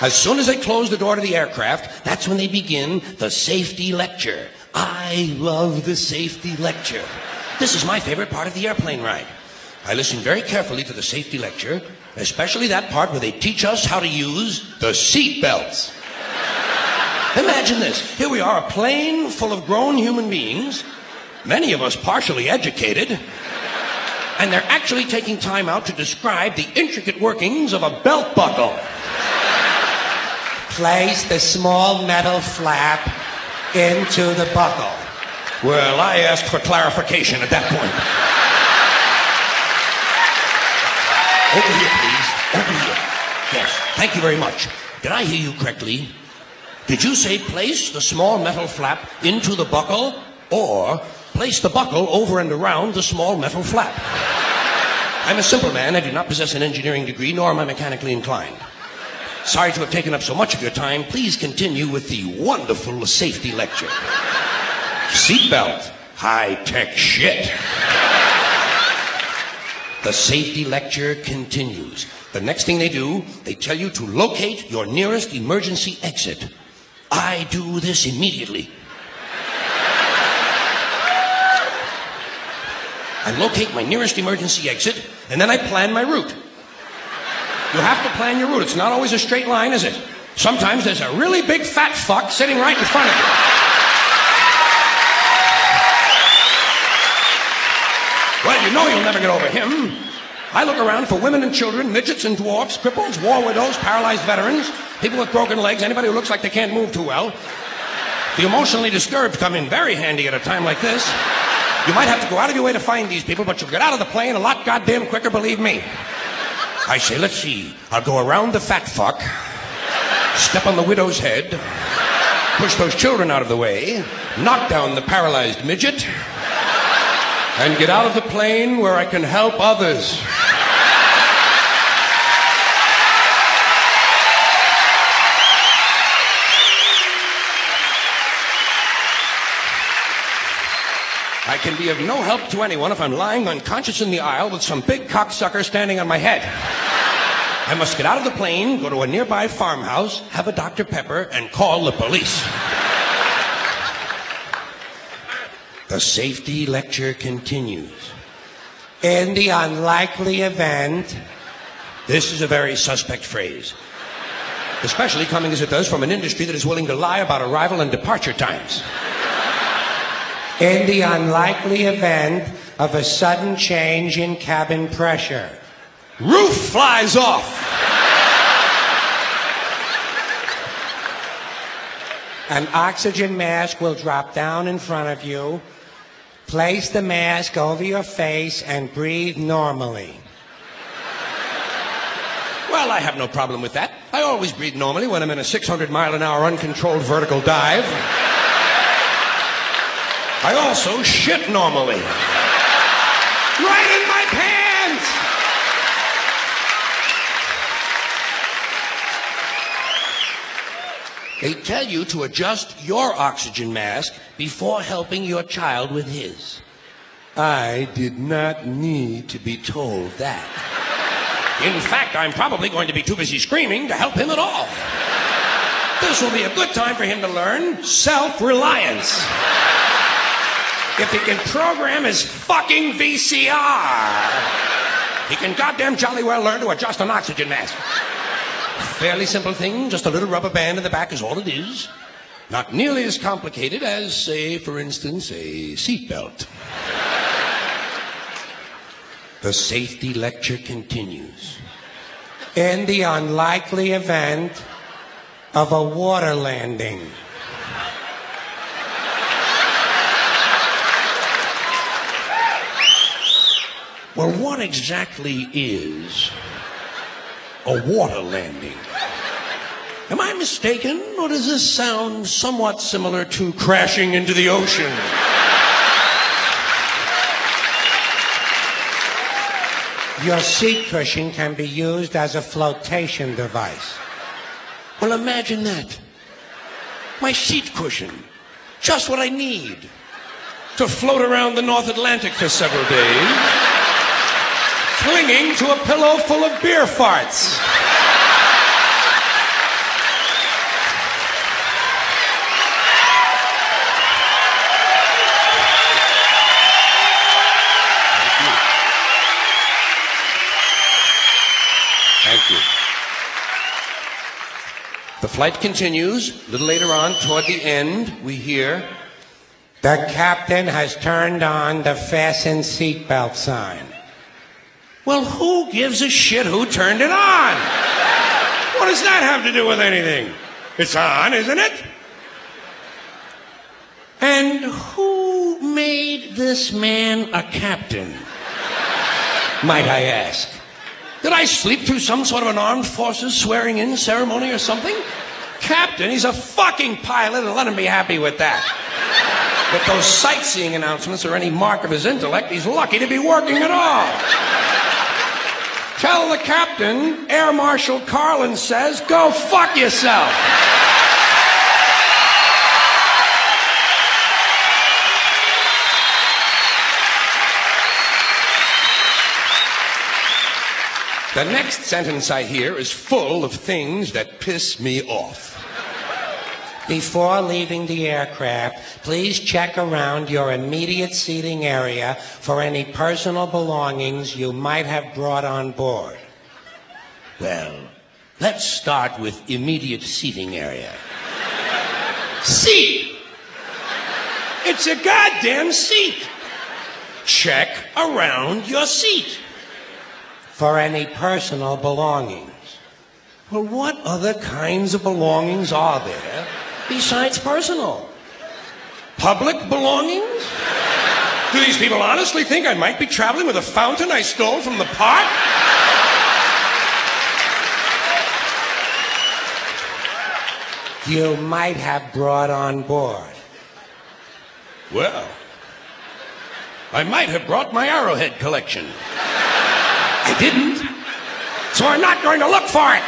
As soon as they close the door to the aircraft, that's when they begin the safety lecture. I love the safety lecture. This is my favorite part of the airplane ride. I listen very carefully to the safety lecture, especially that part where they teach us how to use the seat belts. Imagine this. Here we are, a plane full of grown human beings, many of us partially educated, and they're actually taking time out to describe the intricate workings of a belt buckle. Place the small metal flap into the buckle. Well, I asked for clarification at that point. Over here, please. Over here. Yes, thank you very much. Did I hear you correctly? Did you say place the small metal flap into the buckle, or place the buckle over and around the small metal flap? I'm a simple man. I do not possess an engineering degree, nor am I mechanically inclined. Sorry to have taken up so much of your time. Please continue with the wonderful safety lecture. Seatbelt. High-tech shit. The safety lecture continues. The next thing they do, they tell you to locate your nearest emergency exit. I do this immediately. I locate my nearest emergency exit, and then I plan my route. You have to plan your route. It's not always a straight line, is it? Sometimes there's a really big fat fuck sitting right in front of you. Well, you know you'll never get over him. I look around for women and children, midgets and dwarfs, cripples, war widows, paralyzed veterans, people with broken legs, anybody who looks like they can't move too well. The emotionally disturbed come in very handy at a time like this. You might have to go out of your way to find these people, but you'll get out of the plane a lot goddamn quicker, believe me. I say, let's see. I'll go around the fat fuck, step on the widow's head, push those children out of the way, knock down the paralyzed midget, and get out of the plane where I can help others. I can be of no help to anyone if I'm lying unconscious in the aisle with some big cocksucker standing on my head. I must get out of the plane, go to a nearby farmhouse, have a Dr. Pepper, and call the police. The safety lecture continues. In the unlikely event, this is a very suspect phrase, especially coming as it does from an industry that is willing to lie about arrival and departure times. In the unlikely event of a sudden change in cabin pressure, roof flies off. An oxygen mask will drop down in front of you. Place the mask over your face and breathe normally. Well, I have no problem with that. I always breathe normally when I'm in a 600-mile-an-hour uncontrolled vertical dive. I also shit normally. Right in my pants! They tell you to adjust your oxygen mask before helping your child with his. I did not need to be told that. In fact, I'm probably going to be too busy screaming to help him at all. This will be a good time for him to learn self-reliance. If he can program his fucking VCR, he can goddamn jolly well learn to adjust an oxygen mask. Fairly simple thing, just a little rubber band in the back is all it is. Not nearly as complicated as, say, for instance, a seatbelt. The safety lecture continues. In the unlikely event of a water landing, well, what exactly is a water landing? Am I mistaken, or does this sound somewhat similar to crashing into the ocean? Your seat cushion can be used as a flotation device. Well, imagine that. My seat cushion. Just what I need to float around the North Atlantic for several days, clinging to a pillow full of beer farts. Thank you. The flight continues. A little later on, toward the end, we hear, "The captain has turned on the fasten seatbelt sign." Well, who gives a shit who turned it on? What does that have to do with anything? It's on, isn't it? And who made this man a captain, might I ask? Did I sleep through some sort of an armed forces swearing-in ceremony or something? Captain, he's a fucking pilot, and let him be happy with that. If those sightseeing announcements are any mark of his intellect, he's lucky to be working at all. Tell the captain, Air Marshal Carlin says, go fuck yourself. The next sentence I hear is full of things that piss me off. Before leaving the aircraft, please check around your immediate seating area for any personal belongings you might have brought on board. Well, let's start with immediate seating area. Seat! It's a goddamn seat! Check around your seat for any personal belongings. Well, what other kinds of belongings are there besides personal? Public belongings? Do these people honestly think I might be traveling with a fountain I stole from the park? You might have brought on board. Well, I might have brought my arrowhead collection. I didn't, so I'm not going to look for it.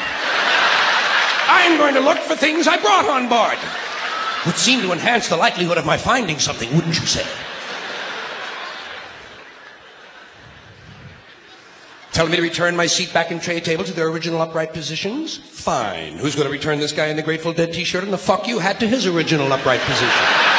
I'm going to look for things I brought on board. Would seem to enhance the likelihood of my finding something, wouldn't you say? Telling me to return my seat back and tray table to their original upright positions? Fine. Who's going to return this guy in the Grateful Dead t-shirt and the fuck you hat to his original upright position?